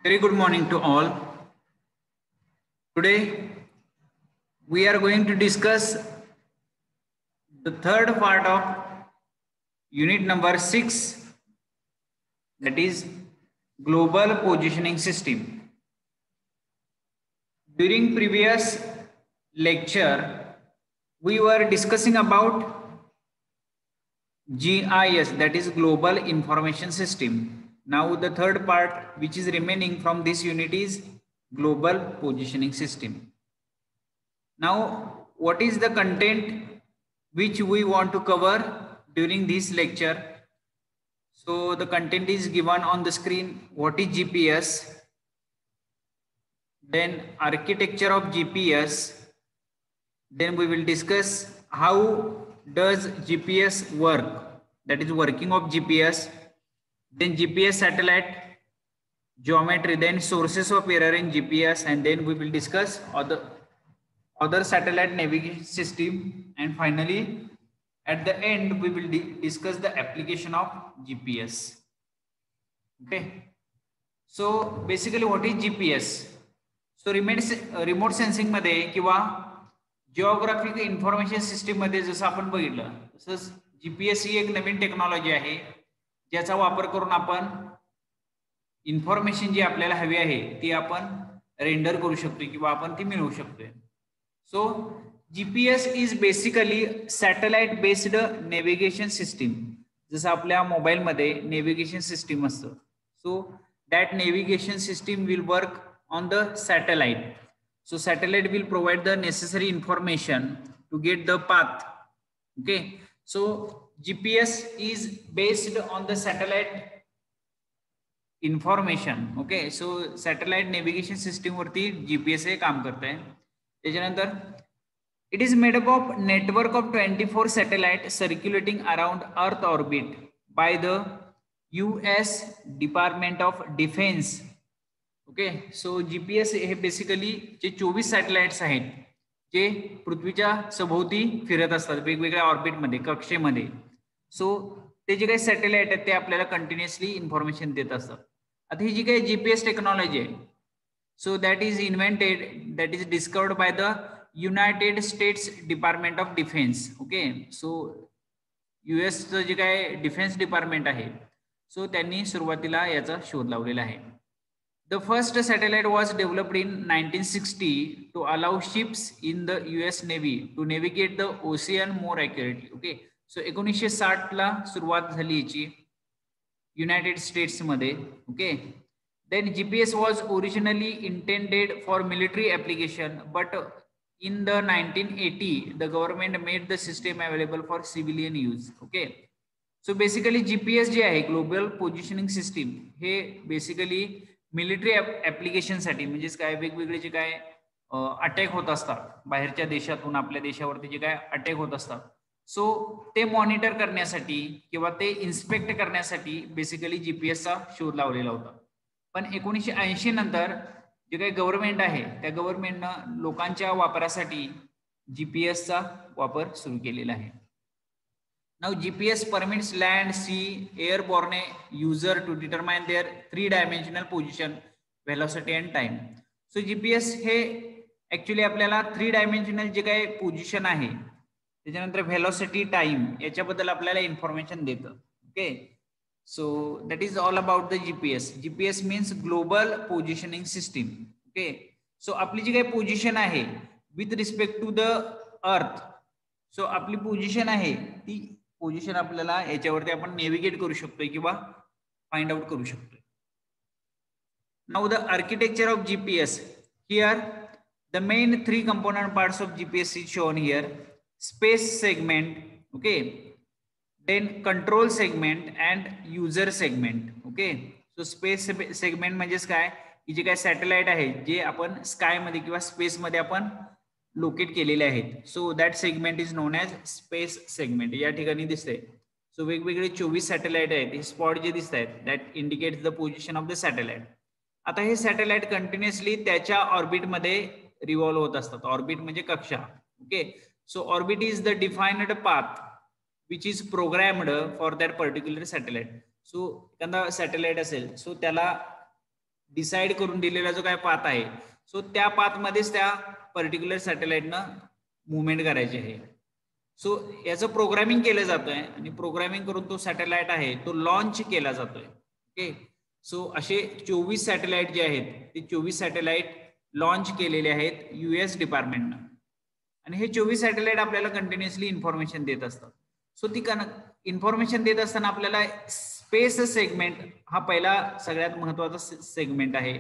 Very good morning to all. Today we are going to discuss the third part of unit number 6, that is global positioning system. During previous lecture we were discussing about GIS, that is global information system. Now the third part which is remaining from this unit is global positioning system. Now what is the content which we want to cover during this lecture? So the content is given on the screen. What is GPS? Then architecture of GPS. Then we will discuss how does GPS work, that is working of GPS. Then GPS satellite geometry, then sources of error in GPS, and then we will discuss other satellite navigation system, and finally at the end we will discuss the application of GPS. Okay, so basically what is GPS? So remote sensing मध्ये किंवा geographic information system मध्ये जसं आपण बघितलं तसंच GPS ही एक नवीन technology आहे ज्याचा वापर करून आपण इन्फॉर्मेशन जी आपल्याला हवी आहे ती आपण रेंडर करू शकतो किंवा आपण ती मिळवू शकतो. So GPS is basically satellite based navigation system. जसं आपल्या मोबाईल मध्ये नेव्हिगेशन सिस्टीम असतं, so that navigation system will work on the satellite. So satellite will provide the necessary information to get the path. Okay, so GPS is based on the satellite information. Okay, so satellite navigation system वरती GPS हे काम करते हैं. त्याच्यानंतर it is made up of network of 24 satellites circulating around Earth orbit by the US Department of Defense. Okay, so GPS हे basically जे 24 satellites आहेत जे पृथ्वीच्या सभोवती फिरत असतात वेगवेगळ्या ऑर्बिटमध्ये, कक्षेमध्ये. सो ते जे काही सॅटेलाइट आहेत ते आपल्याला कंटिन्युअसली इन्फॉर्मेशन देत असतात. आता ही जी काही जीपीएस टेक्नॉलॉजी आहे, so that is invented, that is discovered by the United States Department of Defence. Okay, so युएसचं जे काय डिफेन्स डिपार्टमेंट आहे, सो त्यांनी सुरुवातीला याचा शोध लावलेला आहे. The first satellite was developed in 1960 to allow ships in the US Navy to navigate the ocean more accurately. Okay, so 1960 ला सुरुवात झाली याची युनायटेड स्टेट्स मध्ये. Okay, then GPS was originally intended for military application, but in the 1980 the government made the system available for civilian use. Okay, so basically GPS जे आहे global positioning system हे basically military application साठी, म्हणजेच काय वेगवेगळे जे काय attack होत असतात बाहेरच्या देशातून आपल्या देशावरती जे काय अटॅक होत असतात, सो ते मॉनिटर करण्यासाठी किंवा ते इन्स्पेक्ट करण्यासाठी बेसिकली जीपीएसचा शोध लावलेला होता. पण 1980 नंतर जे काही गव्हर्नमेंट आहे त्या गव्हर्नमेंटनं लोकांच्या वापरासाठी जीपीएसचा वापर सुरू केलेला आहे. Now GPS permits land, sea, airborne user to determine their three-dimensional position, velocity and time. So GPS हे ऍक्च्युली आपल्याला 3 डायमेन्शनल जे काही पोझिशन आहे त्याच्यानंतर व्हेलॉसिटी, टाइम याच्याबद्दल आपल्याला इन्फॉर्मेशन देतं. Okay, so that is all about the GPS. GPS means global positioning system. Okay, so आपली जी काही पोझिशन आहे with respect to the earth, so आपली पोझिशन आहे ती पोझिशन आपल्याला याच्यावरती आपण नेव्हिगेट करू शकतोय किंवा फाइंड आउट करू शकतोय. Now the architecture of GPS. Here the main 3 component parts of GPS is shown here. Space segment, okay, then control segment and user segment. Okay, so space segment म्हणजेच काय की जे काय सॅटेलाइट आहे जे आपण स्काय मध्ये किंवा स्पेस मध्ये आपण लोकेट केलेले आहेत, so that segment is non as space segment. या ठिकाणी दिसतंय. सो वेगवेगळे 24 सॅटेलाइट आहेत, हे स्पॉट जे दिसत आहेत that indicates the position of the satellite. आता हे सॅटेलाइट कंटिन्युअसली त्याच्या ऑर्बिटमध्ये रिव्हॉल्व होत असतात. ऑर्बिट म्हणजे कक्षा. Okay, so orbit is the defined path which is programmed for that particular satellite. So एखादा सॅटेलाइट असेल, सो त्याला डिसाईड करून दिलेला जो काय पाथ आहे, सो त्या पाथमध्येच त्या पर्टिक्युलर सॅटेलाइटनं मुवमेंट करायची आहे. सो याचं प्रोग्रामिंग केलं जातंय आणि प्रोग्रामिंग करून तो सॅटेलाइट आहे तो लॉन्च केला जातोय. ओके, सो असे 24 सॅटेलाइट जे आहेत ते 24 सॅटेलाइट लॉन्च केलेले आहेत US डिपार्टमेंटनं, आणि हे 24 सॅटेलाइट आपल्याला कंटिन्युअसली इन्फॉर्मेशन देत असतात. सो ती इन्फॉर्मेशन देत असताना आपल्याला स्पेस सेगमेंट हा पहिला सगळ्यात महत्वाचा सेगमेंट आहे.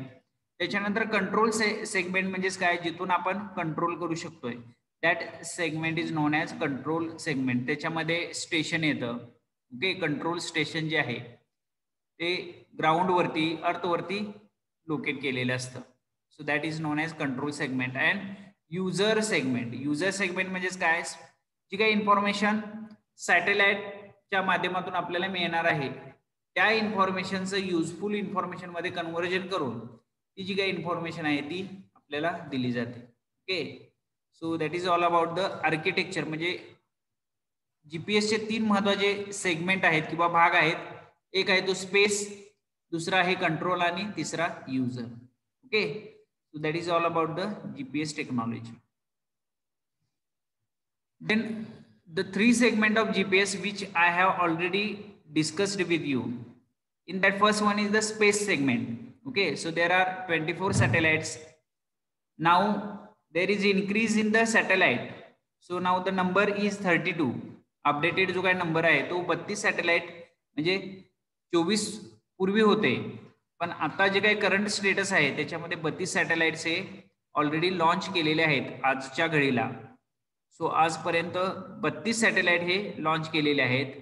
त्याच्यानंतर कंट्रोल सेगमेंट म्हणजेच काय, जिथून आपण कंट्रोल करू शकतोय, that segment is non as control segment. त्याच्यामध्ये स्टेशन येतं. ओके, कंट्रोल स्टेशन जे आहे ते ग्राउंडवरती अर्थवरती लोकेट केलेलं असतं. So that is non as control segment. And user segment, user segment म्हणजेच काय, जी काही इन्फॉर्मेशन सॅटेलाइटच्या माध्यमातून आपल्याला मिळणार आहे त्या इन्फॉर्मेशनचं युजफुल इन्फॉर्मेशन मध्ये कन्व्हर्जन करून ती जी काही इन्फॉर्मेशन आहे ती आपल्याला दिली जाते. Okay, so that is all about the architecture. म्हणजे जीपीएसचे 3 महत्वाचे सेगमेंट आहेत किंवा भाग आहेत. एक आहे तो स्पेस, दुसरा आहे कंट्रोल आणि तिसरा user. Okay, so that is all about the GPS technology. Then the 3 segment of GPS which I have already discussed with you. In that first one is the space segment. Okay, so there are 24 satellites. Now there is increase in the satellite. So now the number is 32. Updated जो काय number आहे तो 32 satellite, म्हणजे 24 पूर्वी होते, पण आता जे काही करंट स्टेटस आहे त्याच्यामध्ये 32 सॅटेलाइट्स हे ऑलरेडी लॉन्च केलेले आहेत आजच्या घडीला. सो आजपर्यंत 32 सॅटेलाइट हे लॉन्च केलेले आहेत.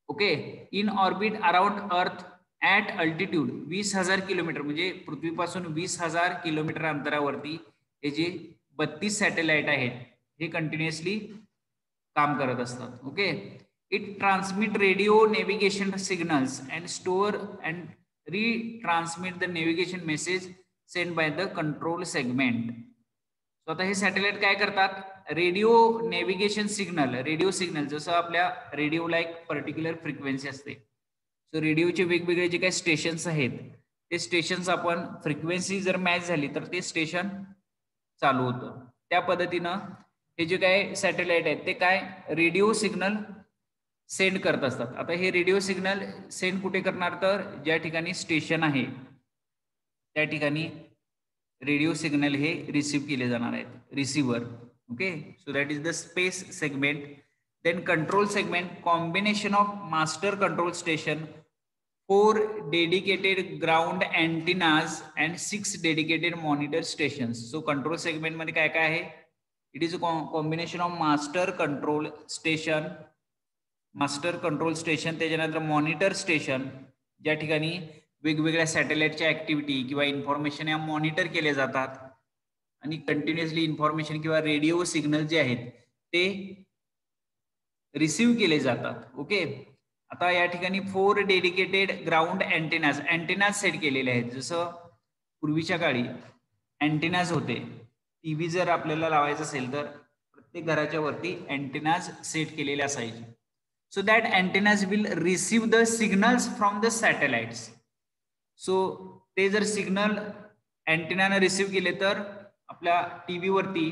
ओके, इन ऑर्बिट अराउंड अर्थ ॲट अल्टिट्यूड 20,000 किलोमीटर, म्हणजे पृथ्वीपासून 20,000 किलोमीटर अंतरावरती हे जे 32 सॅटेलाइट आहेत हे कंटिन्युअसली काम करत असतात. Okay, it transmit radio navigation signals and store and retransmit the navigation message send by the control segment. So आता हे सॅटेलाइट काय करतात, radio navigation signal, radio signal जसं आपल्या रेडिओला एक पर्टिक्युलर फ्रिक्वेन्सी असते. सो रेडिओचे वेगवेगळे जे काही स्टेशन्स आहेत ते स्टेशन्स आपण फ्रिक्वेन्सी जर मॅच झाली तर ते स्टेशन चालू होतं. त्या पद्धतीनं हे जे काही सॅटेलाइट आहेत ते काय रेडिओ सिग्नल सेंड करत असतात. आता हे रेडिओ सिग्नल सेंड कुठे करणार, तर ज्या ठिकाणी स्टेशन आहे त्या ठिकाणी रेडिओ सिग्नल हे रिसीव्ह केले जाणार आहेत, receiver. Okay, so that is the space segment. Then control segment, combination of master control station, 4 dedicated ground antennas and 6 dedicated monitor stations. So control segment मध्ये काय काय आहे, it is a combination of master control station, त्याच्यानंतर monitor station ज्या ठिकाणी वेगवेगळ्या सॅटेलाइटच्या activity किंवा इन्फॉर्मेशन या मॉनिटर केले जातात आणि कंटिन्युअसली इन्फॉर्मेशन किंवा रेडिओ सिग्नल जे आहेत ते रिसीव्ह केले जातात. ओके, आता या ठिकाणी 4 डेडिकेटेड ग्राउंड अँटेनाज सेट केलेले आहेत. जसं पूर्वीच्या काळी अँटेनाज होते, टीव्ही जर आपल्याला लावायचं असेल तर प्रत्येक घराच्या वरती अँटेनाज सेट केलेले असायचे. So that अँटेनाज will receive the signals from the satellites. So ते जर सिग्नल अँटेनानं रिसीव्ह केले तर आपल्या टीव्ही वरती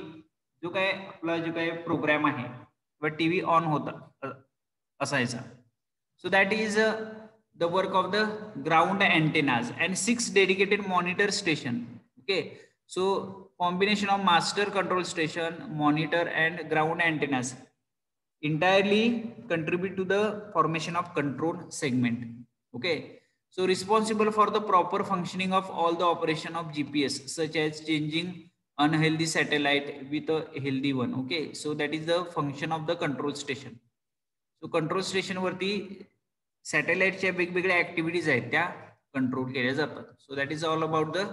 जो काय आपला जो काय प्रोग्राम आहे व टीव्ही ऑन होता असायचा. So that is the work of the ground अँटेनाज and 6 dedicated monitor station. Okay, so combination of master control station, monitor and ground अँटेनाज entirely contribute to the formation of control segment. Okay, so responsible for the proper functioning of all the operation of GPS, such as changing unhealthy satellite with a healthy one. Okay, so that is the function of the control station. So control station वरती सॅटेलाइटच्या वेगवेगळ्या activities आहेत त्या control केल्या जातात. So that is all about the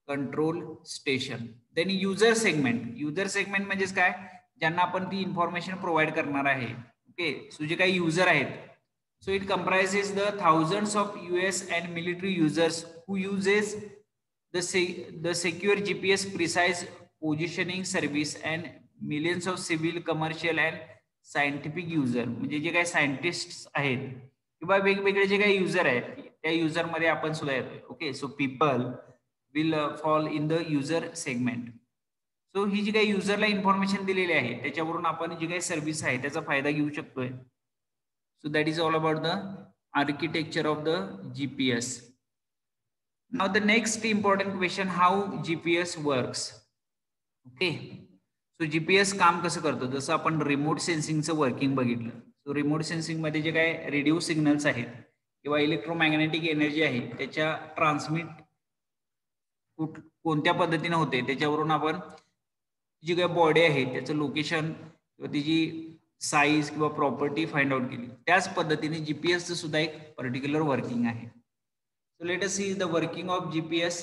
control station. Then user segment म्हणजेच काय, ज्यांना आपण ती इन्फॉर्मेशन प्रोव्हाइड करणार आहे. ओके, सो जे काही युजर आहेत, so it comprises the thousands of US and military users who uses the secure GPS precise positioning service and millions of civil, commercial and scientific user. म्हणजे जे काही scientist आहेत किंवा वेगवेगळे जे काही युजर आहेत त्या युजर मध्ये आपण सुद्धा येतोय. Okay, so people will fall in the user segment. So ही जी काही युजरला इन्फॉर्मेशन दिलेली आहे त्याच्यावरून आपण जी काही सर्व्हिस आहे त्याचा फायदा घेऊ शकतोय. So that is all about the architecture of the GPS. Now the next important question, how GPS works. Okay, so GPS काम कसं करतं, जसं आपण रिमोट सेन्सिंगचं वर्किंग बघितलं. सो रिमोट सेन्सिंग मध्ये जे काय रेडिओ सिग्नल्स आहेत किंवा इलेक्ट्रोमॅग्नेटिक एनर्जी आहे त्याच्या ट्रान्समिट कोणत्या पद्धतीने होते त्याच्यावरून आपण जी काही बॉडी आहे त्याचं लोकेशन किंवा तिची साईज किंवा प्रॉपर्टी फाइंड आउट केली. त्याच पद्धतीने जीपीएसचं सुद्धा एक पर्टिक्युलर वर्किंग आहे. So let us see the working of GPS.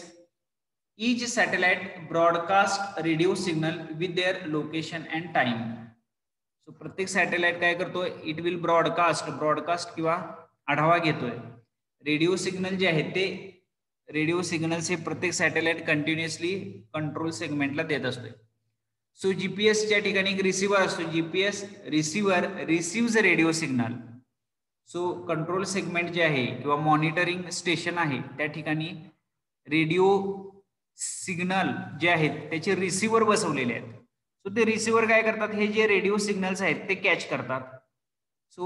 Each satellite broadcast radio signal with their location and time. So प्रत्येक सॅटेलाइट काय करतोय, इट विल ब्रॉडकास्ट किंवा आढावा घेतोय. रेडिओ सिग्नल जे आहेत ते रेडिओ सिग्नल्स हे प्रत्येक सॅटेलाइट कंटिन्युअसली कंट्रोल सेगमेंटला देत असतोय. सो जीपीएसच्या ठिकाणी एक रिसिव्हर असतो. GPS receiver receives radio signal. So control segment जे आहे किंवा मॉनिटरिंग स्टेशन आहे त्या ठिकाणी रेडिओ सिग्नल जे आहेत त्याचे रिसिव्हर बसवलेले आहेत. सो ते रिसिव्हर काय करतात, हे जे रेडिओ सिग्नल्स आहेत ते कॅच करतात. So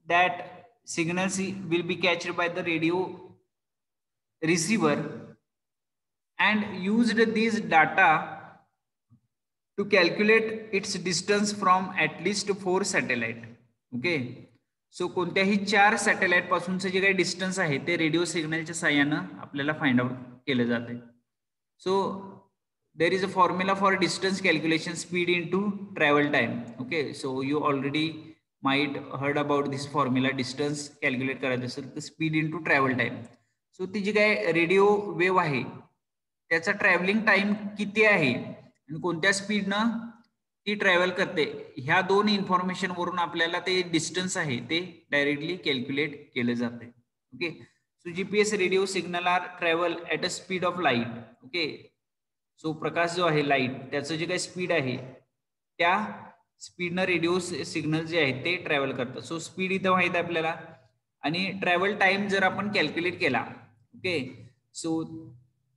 that signals will be catched by the radio receiver and used this data to calculate its distance from at least 4 satellite. Okay, so कोणत्याही 4 सॅटेलाइट पासूनचं जे काही डिस्टन्स आहे ते रेडिओ सिग्नलच्या साह्यानं आपल्याला फाइंड आउट केलं जाते. So there is a formula for distance calculation, speed into travel time. Okay, so you already might heard about this formula. Distance calculate करायचं असेल तर speed into travel time. So ती जी काय रेडिओ वेव्ह आहे त्याचा travelling time किती आहे आणि कोणत्या स्पीडनं ती ट्रॅव्हल करते, ह्या 2 इन्फॉर्मेशन वरून आपल्याला ते डिस्टन्स आहे ते डायरेक्टली कॅल्क्युलेट केलं जाते. Okay, so GPS radio signal are travel at a speed of light. Okay, so प्रकाश जो आहे लाईट त्याचं जे काही स्पीड आहे त्या स्पीडनं रेडिओ सिग्नल जे आहेत ते ट्रॅव्हल करतात. सो स्पीड इथं माहित आहे आपल्याला आणि ट्रॅव्हल टाइम जर आपण कॅल्क्युलेट केला, ओके, सो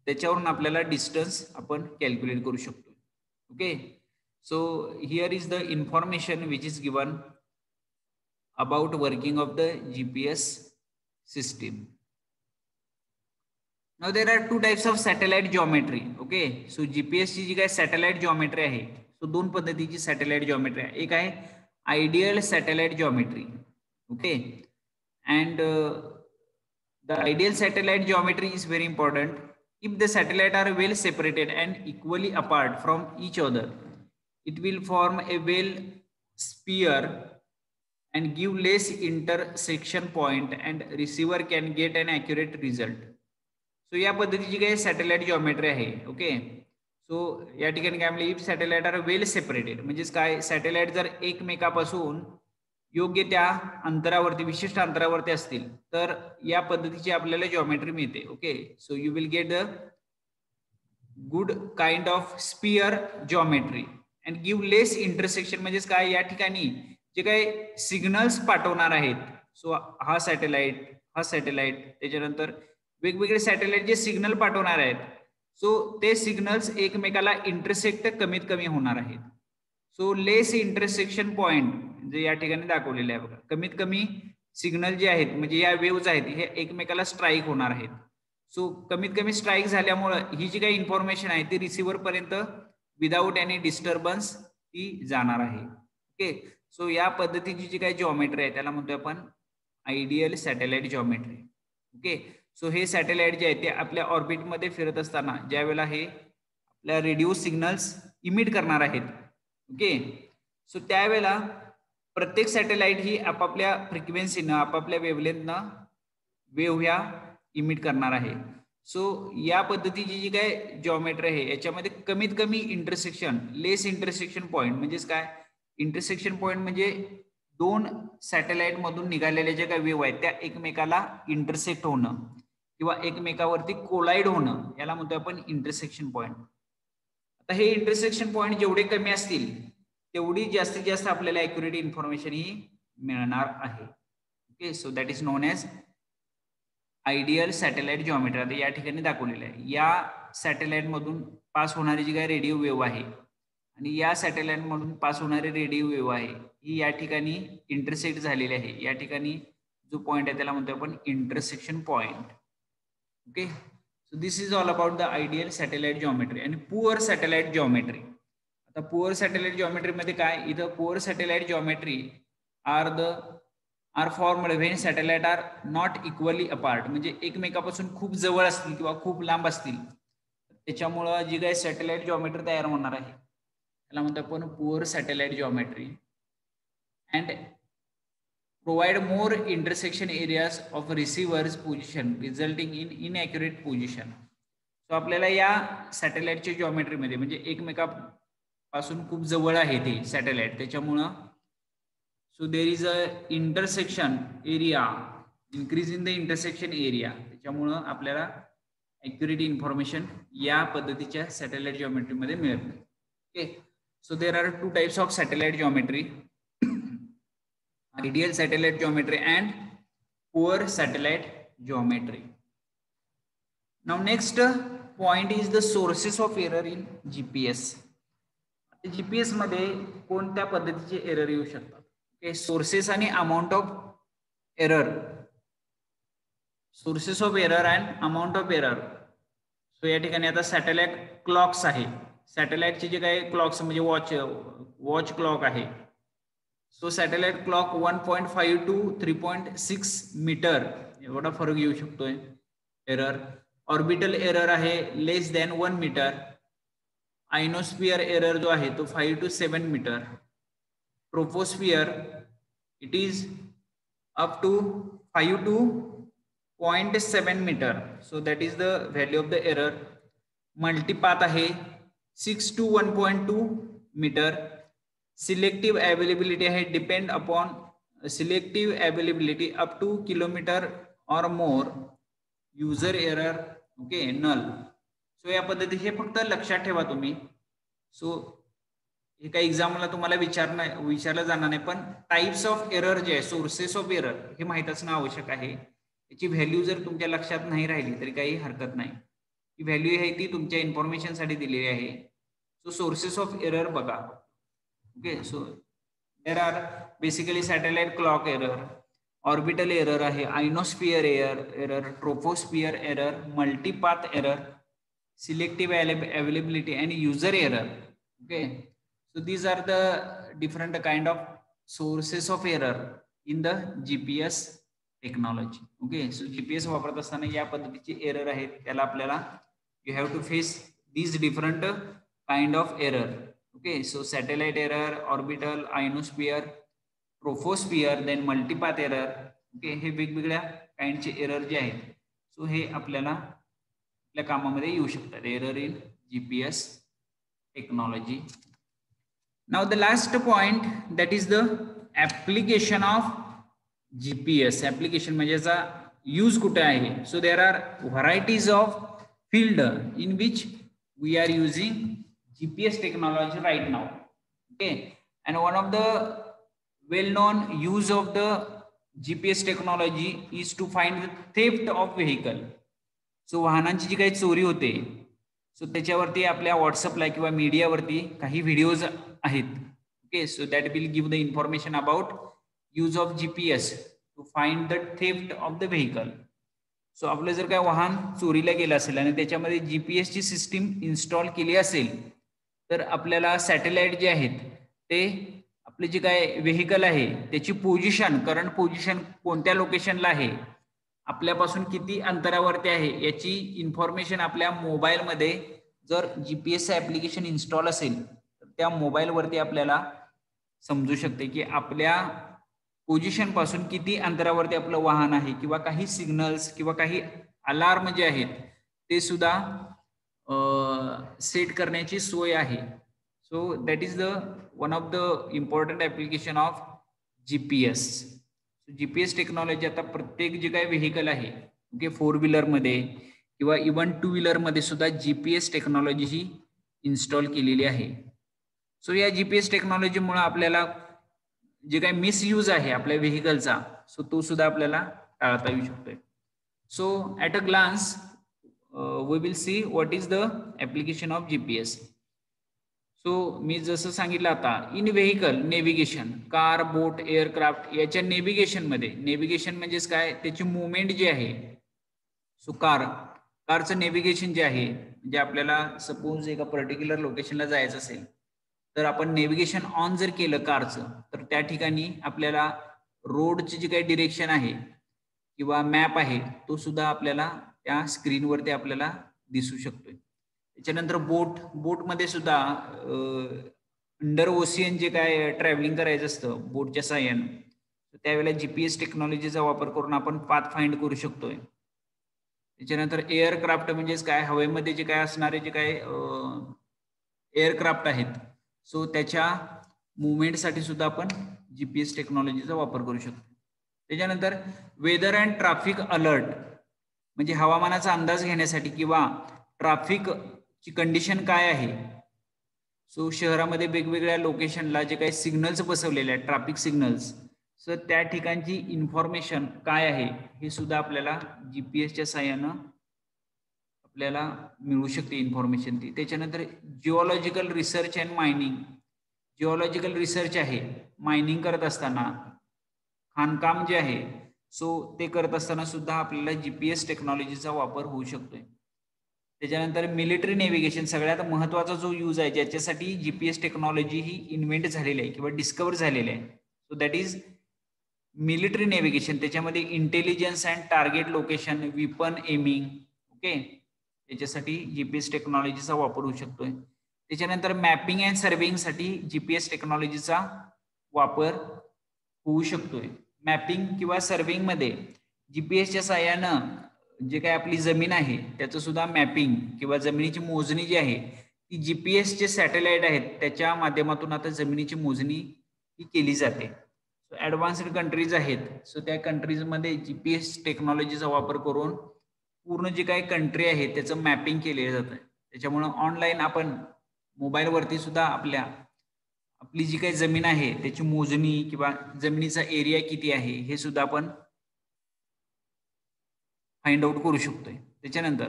त्याच्यावरून आपल्याला डिस्टन्स आपण कॅल्क्युलेट करू शकतो. Okay, so here is the information which is given about working of the GPS system. Now there are 2 types of satellite geometry. Okay, so GPS ची जी काय सॅटेलाइट जॉमेट्री आहे, so 2 पद्धतीची satellite geometry आहे. एक आहे ideal satellite geometry. Okay, and the ideal satellite geometry is very important. If the satellite are well separated and equally apart from each other, it will form a well sphere and give less intersection point and receiver can get an accurate result. So या पद्धतीची काही satellite geometry आहे. Okay, so या ठिकाणी काय म्हणले, if satellite are well separated म्हणजेच काय, सॅटेलाइट जर एकमेकापासून योग्य त्या अंतरावरती विशिष्ट अंतरावरती असतील तर या पद्धतीची आपल्याला जॉमेट्री मिळते. Okay, so you will get the good kind of sphere geometry and give less intersection. म्हणजेच काय, या ठिकाणी जे काही सिग्नल्स पाठवणार आहेत, सो हा सॅटेलाइट त्याच्यानंतर वेगवेगळे सॅटेलाइट जे सिग्नल पाठवणार आहेत, सो ते सिग्नल्स एकमेकाला इंटरसेक्ट कमीत कमी होणार आहेत. सो लेस इंटरसेक्शन पॉइंट जे या ठिकाणी दाखवलेले आहे बघा, कमीत कमी सिग्नल जे आहेत म्हणजे या वेव्हज आहेत हे एकमेकाला स्ट्राईक होणार आहेत. सो कमीत कमी स्ट्राईक झाल्यामुळं ही जी काही इन्फॉर्मेशन आहे ती रिसिव्हर पर्यंत विदाउट एनी डिस्टर्बन्स ती जाणार आहे. ओके, सो या पद्धतीची जी काही जॉमेट्री आहे त्याला म्हणतोय आपण ideal satellite geometry. Okay, so हे सॅटेलाइट जे आहे ते आपल्या ऑर्बिटमध्ये फिरत असताना ज्या वेळेला हे आपल्या रेडिओ सिग्नल्स इमिट करणार आहेत, ओके, सो त्यावेळेला प्रत्येक सॅटेलाइट ही आपापल्या फ्रिक्वेन्सीनं आपापल्या वेव्हलेंथनं वेव्ह ह्या इमिट करणार आहे. सो या पद्धतीची जी काय जॉमेट्री आहे याच्यामध्ये कमीत कमी इंटरसेक्शन, लेस इंटरसेक्शन पॉइंट म्हणजेच काय, इंटरसेक्शन पॉइंट म्हणजे 2 सॅटेलाइट मधून निघालेल्या ज्या काही वेव्ह आहेत त्या एकमेकाला इंटरसेक्ट होणं किंवा एकमेकावरती कोलाइड होणं याला म्हणतो आपण इंटरसेक्शन पॉइंट. आता हे इंटरसेक्शन पॉइंट जेवढे कमी असतील तेवढी जास्तीत जास्त आपल्याला ॲक्युरेट इन्फॉर्मेशन ही मिळणार आहे. Okay, so that is non as ideal satellite geometry आता या ठिकाणी दाखवलेलं आहे. या सॅटेलाइट मधून पास होणारी जी काही रेडिओ वेव्ह आहे आणि या सॅटेलाइट मधून पास होणारी रेडिओ वेव्ह आहे ही या ठिकाणी इंटरसेक्ट झालेली आहे. या ठिकाणी जो पॉइंट आहे त्याला म्हणतो आपण intersection point. Okay, so this is all about the ideal satellite geometry आणि पुअर सॅटेलाइट जॉमेट्री. आता पुअर सॅटेलाइट जॉमेट्री मध्ये काय, इथं poor satellite geometry are formed when satellite are not equally apart, म्हणजे एकमेकापासून खूप जवळ असतील किंवा खूप लांब असतील त्याच्यामुळं जी काही सॅटेलाइट जॉमेट्री तयार होणार आहे त्याला म्हणतो आपण poor satellite geometry. And provide more intersection areas of receiver's position resulting in inaccurate position. So आपल्याला या सॅटेलाइटच्या जॉमेट्री मध्ये म्हणजे एकमेकापासून खूप जवळ आहे ते सॅटेलाइट त्याच्यामुळं so there is a intersection area, increase in the intersection area, त्याच्यामुळं आपल्याला ॲक्युरेट इन्फॉर्मेशन या पद्धतीच्या सॅटेलाइट जॉमेट्री मध्ये मिळत नाही. Okay, so there R two types of satellite geometry, ideal satellite geometry and poor satellite geometry. Now next point is the sources of error in GPS. GPS मध्ये कोणत्या पद्धतीचे error येऊ शकतात. ओके, सोर्सेस आणि amount of error, sources of error and amount of error. So या ठिकाणी आता satellite clocks आहे, सॅटेलाइटचे जे काही क्लॉक्स म्हणजे वॉच क्लॉक आहे. So satellite clock 1.5 to 3.6 metre एवढा फरक येऊ शकतोय एरर. ऑर्बिटल एरर आहे less than 1 metre. Ionosphere error जो आहे तो 5 to 7 metre. Troposphere it is up to 5 to 0.7 metre. So that is the value of the error. Multipath आहे 6 to 1.2 metre. Selective availability आहे depend upon selective availability up to kilometre or more. User error okay null. So या पद्धती हे फक्त लक्षात ठेवा तुम्ही. So हे काही एक्झामला तुम्हाला विचारलं जाणार नाही, पण टाइप्स ऑफ एरर जे आहे सोर्सेस ऑफ एरर हे माहीत असणं आवश्यक आहे. याची व्हॅल्यू जर तुमच्या लक्षात नाही राहिली तरी काही हरकत नाही. ही व्हॅल्यू आहे ती तुमच्या इन्फॉर्मेशन साठी दिलेली आहे. सो सोर्सेस ऑफ एरर बघा. Okay, so there are basically satellite clock error, orbital error आहे, ionosphere error, troposphere error, multipath error, selective availability and user error. Okay, so these are the different kind of sources of error in the GPS technology. Okay, so GPS वापरत असताना या पद्धतीचे error आहेत त्याला आपल्याला you have to face these different kind of error. Okay, so satellite error, orbital, ionosphere, troposphere, then multipath error. Okay, हे वेगवेगळ्या काइंडचे error जे आहेत सो हे आपल्याला आपल्या कामामध्ये येऊ शकतात. Error in GPS technology. Now the last point that is the application of GPS. Application म्हणजे याचा यूज कुठे आहे. So there are varieties of field in which we are using GPS technology right now. Okay, and one of the well-known use of the GPS technology is to find the theft of vehicle. So वाहनांची जी काही चोरी होते so त्याच्यावरती आपल्या व्हॉट्सअपला किंवा मीडियावरती काही व्हिडिओज आहेत. Okay, so that will give the information about use of GPS to find the theft of the vehicle. So आपलं जर काय वाहन चोरीला गेलं असेल आणि त्याच्यामध्ये GPS ची सिस्टीम इन्स्टॉल केली असेल तर आपल्याला सॅटेलाइट जे आहेत ते आपले जे काय व्हेकल आहे त्याची पोझिशन, करंट पोझिशन कोणत्या लोकेशनला आहे, आपल्यापासून किती अंतरावरती आहे याची इन्फॉर्मेशन आपल्या मोबाईलमध्ये जर GPS ऍप्लिकेशन इन्स्टॉल असेल तर त्या मोबाईलवरती आपल्याला समजू शकते की आपल्या पोझिशन पासून किती अंतरावरती आपलं वाहन आहे किंवा काही सिग्नल्स किंवा काही अलार्म जे आहेत ते सुद्धा सेट करण्याची सोय आहे. So that is the one of the important application of GPS. GPS technology आता प्रत्येक जे काही व्हेकल आहे ओके 4 व्हीलर मध्ये किंवा इव्हन 2 व्हीलर मध्ये सुद्धा GPS टेक्नॉलॉजी ही इन्स्टॉल केलेली आहे. सो या GPS टेक्नॉलॉजीमुळे आपल्याला जे काही मिसयूज आहे आपल्या व्हेकलचा सो तो सुद्धा आपल्याला टाळता येऊ शकतोय. So at a glance, we will see what is the application of GPS. So मी जसं सांगितलं आता, in vehicle navigation, car, boat, aircraft याच्या नेव्हिगेशनमध्ये, नेव्हिगेशन म्हणजेच काय, त्याची मुवमेंट जी आहे. सो कारचं नेव्हिगेशन जे आहे, म्हणजे आपल्याला सपोज एका पर्टिक्युलर लोकेशनला जायचं असेल तर आपण नेव्हिगेशन ऑन जर केलं कारचं, तर त्या ठिकाणी आपल्याला रोडची जी काही डिरेक्शन आहे किंवा मॅप आहे तो सुद्धा आपल्याला त्या स्क्रीनवरती आपल्याला दिसू शकतोय. त्याच्यानंतर बोटमध्ये सुद्धा अंडर ओशियन जे काय ट्रॅव्हलिंग करायचं असतं बोटच्या साह्यानं, त्यावेळेला GPS टेक्नॉलॉजीचा वापर करून आपण पाथ फाइंड करू शकतोय. त्याच्यानंतर एअरक्राफ्ट म्हणजेच काय, हवेमध्ये जे काय असणारे जे काय एअरक्राफ्ट आहेत, सो त्याच्या मुवमेंटसाठी सुद्धा आपण GPS टेक्नॉलॉजीचा वापर करू शकतो. त्याच्यानंतर वेदर अँड ट्रॅफिक अलर्ट, म्हणजे हवामानाचा अंदाज घेण्यासाठी किंवा ट्रॅफिकची कंडिशन काय आहे. सो शहरामध्ये वेगवेगळ्या लोकेशनला जे काही सिग्नल्स बसवलेले आहेत, ट्रॅफिक सिग्नल्स, सो त्या ठिकाणची इन्फॉर्मेशन काय आहे हे सुद्धा आपल्याला GPSच्या साहाय्यानं आपल्याला मिळू शकते इन्फॉर्मेशन ती. त्याच्यानंतर geological research and mining, geological research आहे, मायनिंग करत असताना, खाणकाम जे आहे, सो ते करत असताना सुद्धा आपल्याला GPS टेक्नॉलॉजीचा वापर होऊ शकतोय. त्याच्यानंतर मिलिटरी नेव्हिगेशन, सगळ्यात महत्त्वाचा जो यूज आहे ज्याच्यासाठी GPS टेक्नॉलॉजी ही इन्व्हेंट झालेली आहे किंवा डिस्कवर झालेली आहे, so that is military navigation. त्याच्यामध्ये intelligence and target location, weapon aiming, okay, त्याच्यासाठी GPS टेक्नॉलॉजीचा वापर होऊ शकतोय. त्याच्यानंतर मॅपिंग अँड सर्वेइंगसाठी GPS टेक्नॉलॉजीचा वापर होऊ शकतोय. मॅपिंग किंवा सर्वेइंगमध्ये GPSच्या साहाय्यानं जे काय आपली जमीन आहे त्याचं सुद्धा मॅपिंग किंवा जमिनीची मोजणी जी आहे ती GPSचे सॅटेलाइट आहेत त्याच्या माध्यमातून आता जमिनीची मोजणी ही केली जाते. सो ॲडव्हान्स्ड कंट्रीज आहेत, सो त्या कंट्रीजमध्ये GPS टेक्नॉलॉजीचा वापर करून पूर्ण जी काही कंट्री आहे त्याचं मॅपिंग केले जातं. त्याच्यामुळं ऑनलाईन आपण मोबाईलवरती सुद्धा आपली जी काही जमीन आहे त्याची मोजणी किंवा जमिनीचा एरिया किती आहे हे सुद्धा आपण फाइंड आउट करू शकतोय. त्याच्यानंतर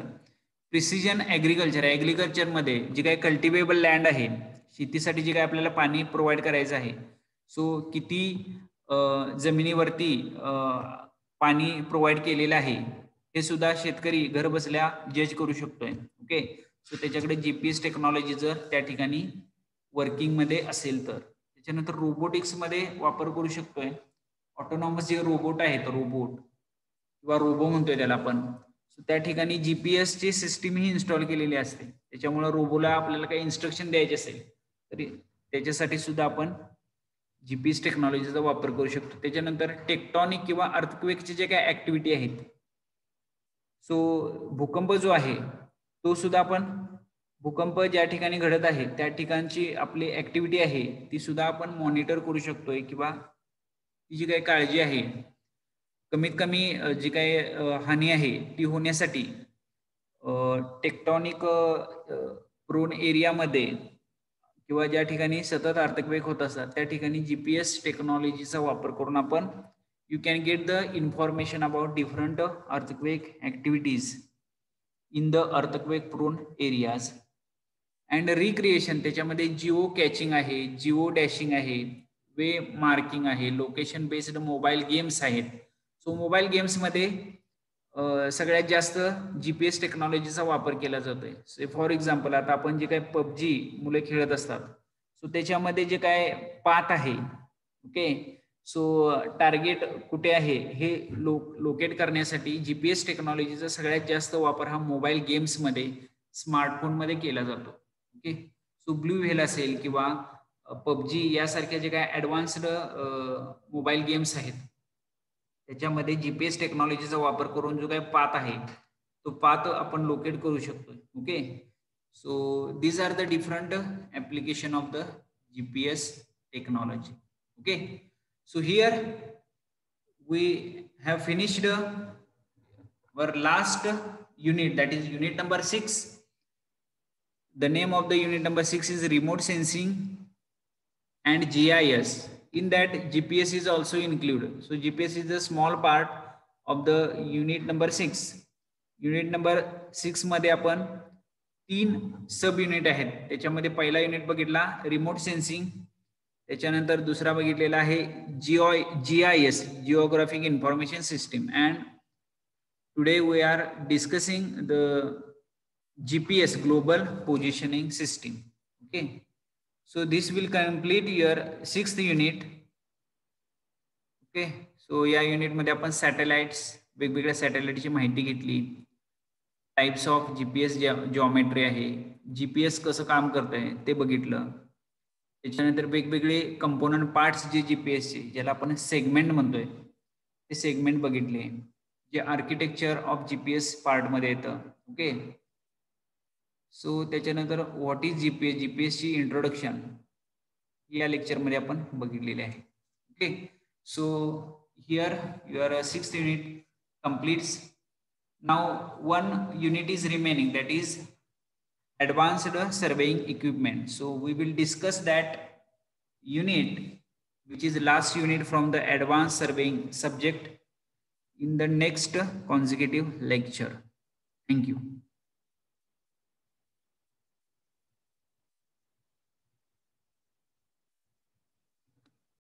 प्रिसिजन ॲग्रिकल्चरमध्ये जी काही कल्टिवेबल लँड आहे, शेतीसाठी जे काही आपल्याला पाणी प्रोव्हाइड करायचं आहे, सो किती जमिनीवरती पाणी प्रोव्हाइड केलेलं आहे हे सुद्धा शेतकरी घर बसल्या जज करू शकतोय. ओके, सो त्याच्याकडे GPS टेक्नॉलॉजी जर त्या ठिकाणी वर्किंगमध्ये असेल तर. त्याच्यानंतर रोबोटिक्समध्ये वापर करू शकतोय. ऑटोनॉमस जे रोबोट आहेत, रोबोट किंवा रोबो म्हणतोय त्याला आपण, सो त्या ठिकाणी GPSची सिस्टीम ही इन्स्टॉल केलेली असते. त्याच्यामुळे रोबोला आपल्याला काही इन्स्ट्रक्शन द्यायचे असेल तरी त्याच्यासाठी सुद्धा आपण GPS टेक्नॉलॉजीचा वापर करू शकतो. त्याच्यानंतर टेक्टॉनिक किंवा अर्थक्वेकचे जे काही ऍक्टिव्हिटी आहेत, सो भूकंप जो आहे तो सुद्धा आपण, भूकंप ज्या ठिकाणी घडत आहे त्या ठिकाणची आपली ऍक्टिव्हिटी आहे ती सुद्धा आपण मॉनिटर करू शकतोय किंवा ती जी काही काळजी आहे कमीत कमी जी काही हानी आहे ती होण्यासाठी टेक्टॉनिक प्रोन एरियामध्ये किंवा ज्या ठिकाणी सतत अर्थक्वेक होत असतात त्या ठिकाणी GPS टेक्नॉलॉजीचा वापर करून आपण you can get the information about different earthquake activities in the earthquake prone areas. and recreation, त्याच्यामध्ये जिओ कॅचिंग आहे, जिओ डॅशिंग आहे, वे मार्किंग आहे, लोकेशन बेस्ड मोबाईल गेम्स आहेत. सो मोबाईल गेम्समध्ये सगळ्यात जास्त GPS टेक्नॉलॉजीचा वापर केला जातोय. फॉर एक्झाम्पल आता आपण जे काय PUBG मुले खेळत असतात, सो त्याच्यामध्ये जे काय पाथ आहे, ओके, सो टार्गेट कुठे आहे हे लोकेट करण्यासाठी GPS टेक्नॉलॉजीचा सगळ्यात जास्त वापर हा मोबाईल गेम्समध्ये, स्मार्टफोनमध्ये केला जातो. ओके, सो ब्लू व्हेल असेल किंवा PUBG यासारख्या जे काय ॲडव्हान्स्ड मोबाईल गेम्स आहेत त्याच्यामध्ये GPS टेक्नॉलॉजीचा वापर करून जो काही पाथ आहे तो पाथ आपण लोकेट करू शकतो. Okay, so these are the different application of the GPS technology. Okay, so here we have finished our last unit, that is unit number 6. The name of the unit number 6 is remote sensing and GIS. In that GPS is also included. So GPS is a small part of the unit number 6. Unit number 6 मध्ये आपण 3 sub unit आहेत. त्याच्यामध्ये पहिला unit बघितला remote sensing, त्याच्यानंतर दुसरा बघितलेला आहे GIS geographic information system, and today we are discussing the GPS global positioning system. Okay, so this will complete your 6th unit. Okay, so या युनिट मध्ये आपण सॅटेलाइट्स, वेगवेगळ्या सॅटेलाइटची माहिती घेतली, टाइप्स ऑफ GPS जॉमेट्री आहे, GPS कसं काम करतंय ते बघितलं. त्याच्यानंतर वेगवेगळे कंपोनंट पार्ट्स जे GPSचे, ज्याला आपण सेगमेंट म्हणतोय, ते सेगमेंट बघितले, जे आर्किटेक्चर ऑफ GPS पार्ट मध्ये येतं. ओके, सो त्याच्यानंतर व्हॉट इज GPS ची इंट्रोडक्शन या लेक्चर मध्ये आपण बघितलेले आहे. Okay, so here your 6th unit completes. Now one unit is remaining, that is advanced surveying equipment. So we will discuss that unit, which is the last unit from the advanced surveying subject, in the next consecutive lecture. Thank you.